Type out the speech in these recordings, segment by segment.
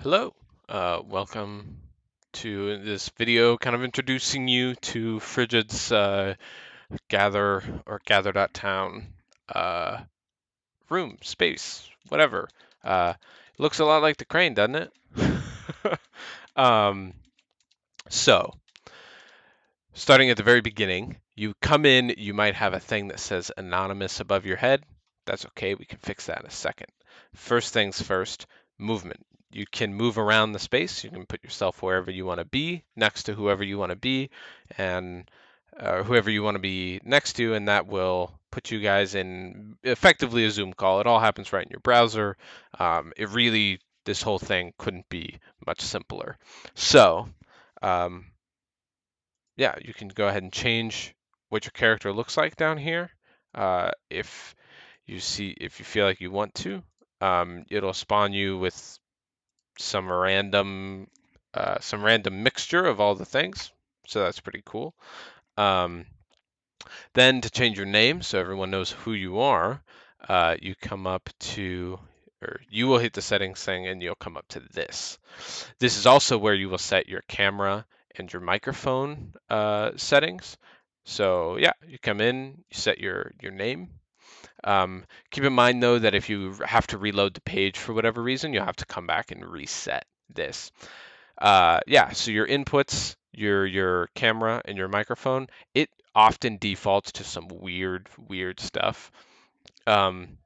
Hello, welcome to this video kind of introducing you to Frigid's Gather.Town uh, room, space, whatever. It looks a lot like the crane, doesn't it? um, so, starting at the very beginning, you come in, you might have a thing that says anonymous above your head. That's okay, we can fix that in a second. First things first, movement. You can move around the space. You can put yourself wherever you want to be, next to whoever you want to be, and whoever you want to be next to, and that will put you guys in effectively a Zoom call. It all happens right in your browser. This whole thing couldn't be much simpler. So, um, yeah, you can go ahead and change what your character looks like down here. If if you feel like you want to, it'll spawn you with some random mixture of all the things. So that's pretty cool. Um, then to change your name so everyone knows who you are, you come up to, or you will hit the settings thing and you'll come up to this. This is also where you will set your camera and your microphone settings. So yeah, you come in, you set your name. Keep in mind though that if you have to reload the page for whatever reason, you'll have to come back and reset this. Yeah, so your inputs, your camera and your microphone, it often defaults to some weird stuff. Um,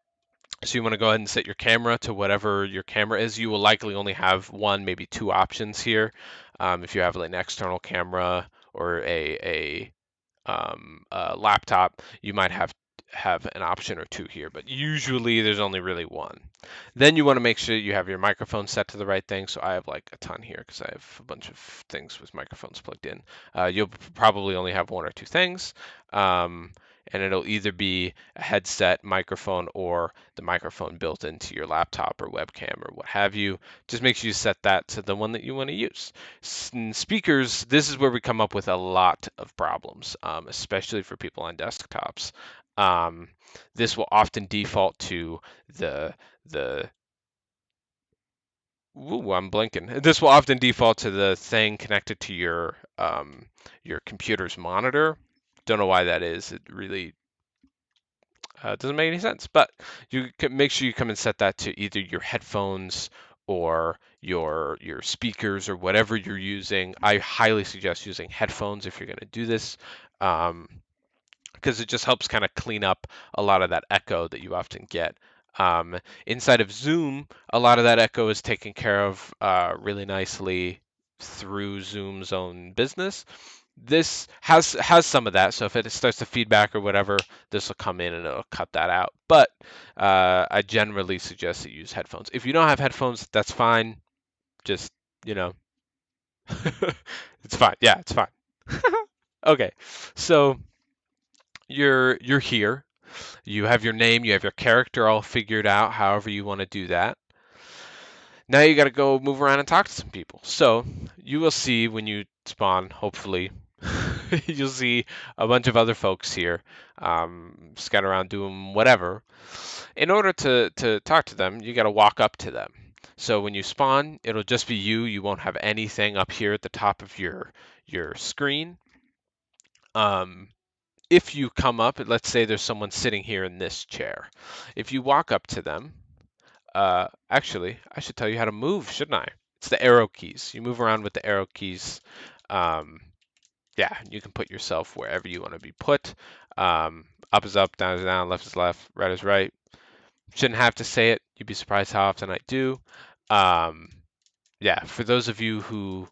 so you want to go ahead and set your camera to whatever your camera is. You will likely only have one, maybe two options here. If you have like an external camera or a laptop, you might have an option or two here, but usually there's only really one. Then you want to make sure you have your microphone set to the right thing. So I have like a ton here because I have a bunch of things with microphones plugged in. You'll probably only have one or two things. And it'll either be a headset microphone or the microphone built into your laptop or webcam or what have you. Just make sure you set that to the one that you want to use. Speakers, this is where we come up with a lot of problems, especially for people on desktops. Um, this will often default to the Ooh, I'm blinking. This will often default to the thing connected to your computer's monitor. Don't know why that is. It really doesn't make any sense. But you can make sure you come and set that to either your headphones or your speakers or whatever you're using. I highly suggest using headphones if you're going to do this. Um, because it just helps kind of clean up a lot of that echo that you often get. Inside of Zoom, a lot of that echo is taken care of really nicely through Zoom's own business. This has some of that, so if it starts to feedback or whatever, this will come in and it'll cut that out. But I generally suggest that you use headphones. If you don't have headphones, that's fine. Just, you know, it's fine. Yeah, it's fine. Okay, so you're here. You have your name, you have your character all figured out, however you want to do that. Now you got to go move around and talk to some people. So you will see when you spawn, hopefully, you'll see a bunch of other folks here scattered around doing whatever. In order to talk to them, you got to walk up to them. So when you spawn, it'll just be you. You won't have anything up here at the top of your screen. Um, if you come up, let's say there's someone sitting here in this chair. If you walk up to them, actually, I should tell you how to move, shouldn't I? It's the arrow keys. You move around with the arrow keys. Um, yeah, you can put yourself wherever you want to be put. Up is up, down is down, left is left, right is right. Shouldn't have to say it. You'd be surprised how often I do. Um, yeah, for those of you who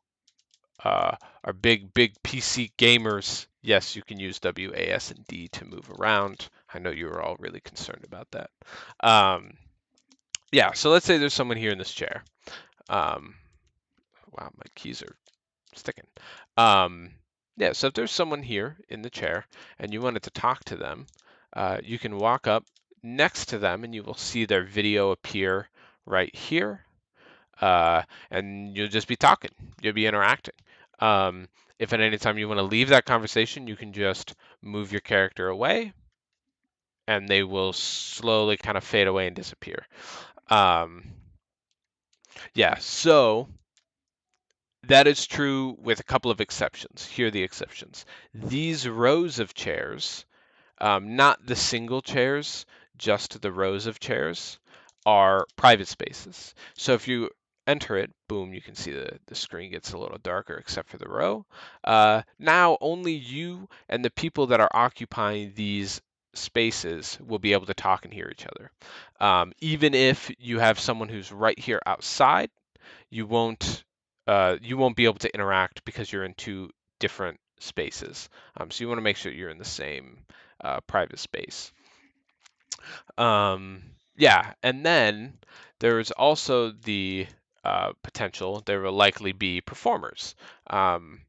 are big PC gamers, yes, you can use W, A, S, and D to move around. I know you were all really concerned about that. Yeah, so let's say there's someone here in this chair. Um, wow, my keys are sticking. Um, yeah, so if there's someone here in the chair and you wanted to talk to them, you can walk up next to them and you will see their video appear right here. And you'll just be talking. You'll be interacting. If at any time you want to leave that conversation, you can just move your character away and they will slowly kind of fade away and disappear. Um, Yeah, so that is true with a couple of exceptions. Here are the exceptions. These rows of chairs, not the single chairs, just the rows of chairs, are private spaces. So if you enter it, boom, you can see the screen gets a little darker except for the row. Now only you and the people that are occupying these spaces will be able to talk and hear each other. Even if you have someone who's right here outside, you won't be able to interact because you're in two different spaces. So you want to make sure you're in the same private space. Yeah, and then there's also the potential there will likely be performers. Um,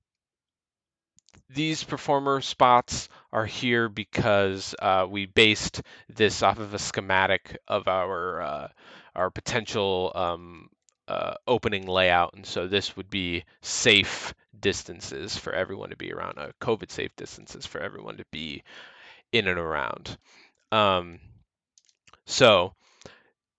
these performer spots are here because we based this off of a schematic of our potential opening layout, and so this would be safe distances for everyone to be around, COVID safe distances for everyone to be in and around. Um, so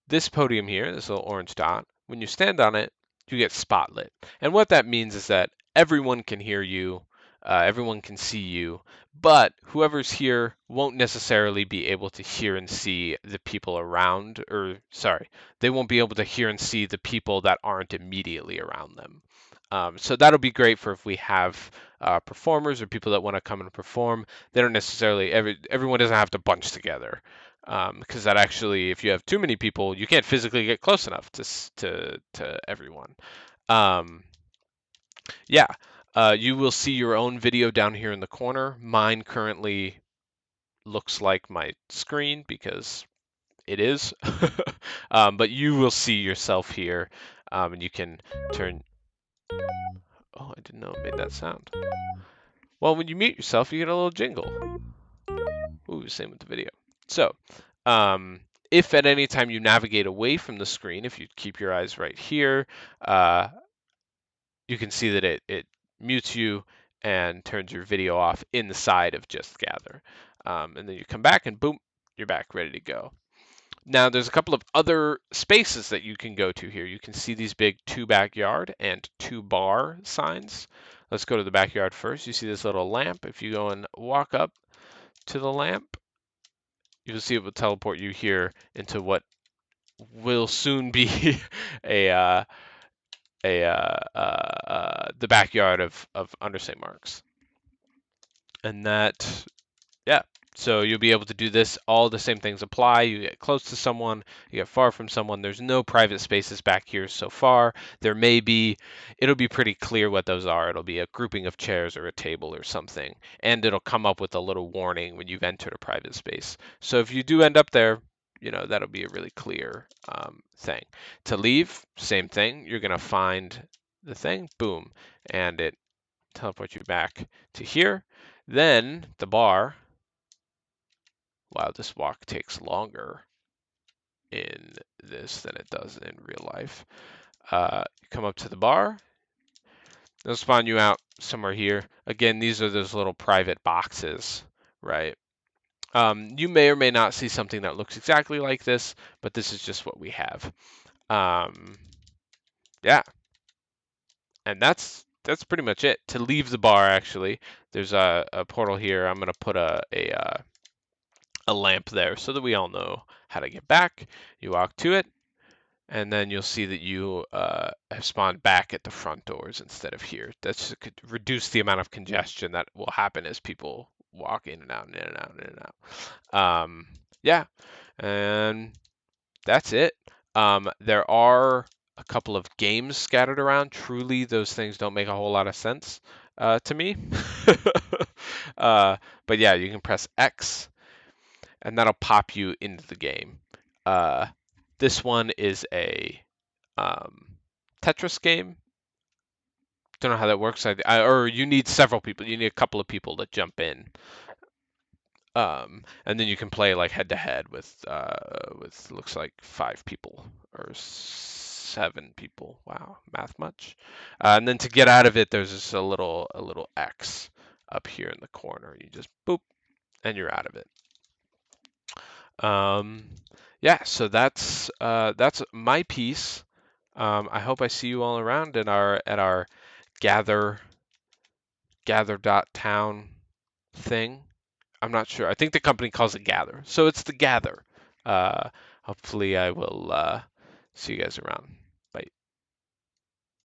this podium here, this little orange dot, when you stand on it, you get spotlit. And what that means is that everyone can hear you, everyone can see you, but whoever's here won't necessarily be able to hear and see the people around, or sorry, they won't be able to hear and see the people that aren't immediately around them. So that'll be great for if we have performers or people that want to come and perform. They don't necessarily, everyone doesn't have to bunch together. Because that actually, if you have too many people, you can't physically get close enough to everyone. Um, yeah, you will see your own video down here in the corner. Mine currently looks like my screen because it is, but you will see yourself here, and you can turn. Oh, I didn't know it made that sound. Well, when you mute yourself, you get a little jingle. Ooh, same with the video. So, if at any time you navigate away from the screen, if you keep your eyes right here, uh, you can see that it mutes you and turns your video off in the side of Just Gather. And then you come back and boom, you're back ready to go. Now, there's a couple of other spaces that you can go to here. You can see these big 2 backyard and 2 bar signs. Let's go to the backyard first. You see this little lamp. If you go and walk up to the lamp, you'll see it will teleport you here into what will soon be a the backyard of Undersea Marks. And that, yeah. So you'll be able to do this. All the same things apply. You get close to someone, you get far from someone. There's no private spaces back here so far. There may be, it'll be pretty clear what those are. It'll be a grouping of chairs or a table or something. And it'll come up with a little warning when you've entered a private space. So if you do end up there, that'll be a really clear thing. To leave, same thing. You're going to find the thing, boom, and it teleports you back to here. Then the bar. Wow, this walk takes longer in this than it does in real life. You come up to the bar. They'll spawn you out somewhere here. Again, these are those little private boxes, right? You may or may not see something that looks exactly like this, but this is just what we have. Yeah, and that's pretty much it. To leave the bar, actually, there's a portal here. I'm gonna put a lamp there so that we all know how to get back. You walk to it, and then you'll see that you have spawned back at the front doors instead of here. That's could reduce the amount of congestion that will happen as people walk in and out and in and out and in and out. Yeah, and that's it. There are a couple of games scattered around. Truly, those things don't make a whole lot of sense to me. But yeah, you can press X, and that'll pop you into the game. Uh, this one is a Tetris game. Don't know how that works. Or you need several people. You need a couple of people to jump in. And then you can play like head to head with looks like 5 people or 7 people. Wow, math much. And then to get out of it, there's just a little X up here in the corner. You just boop, and you're out of it. Yeah, so that's my piece. I hope I see you all around at our gather Gather.Town thing. I'm not sure. I think the company calls it Gather, so it's the Gather. Uh, Hopefully, I will see you guys around.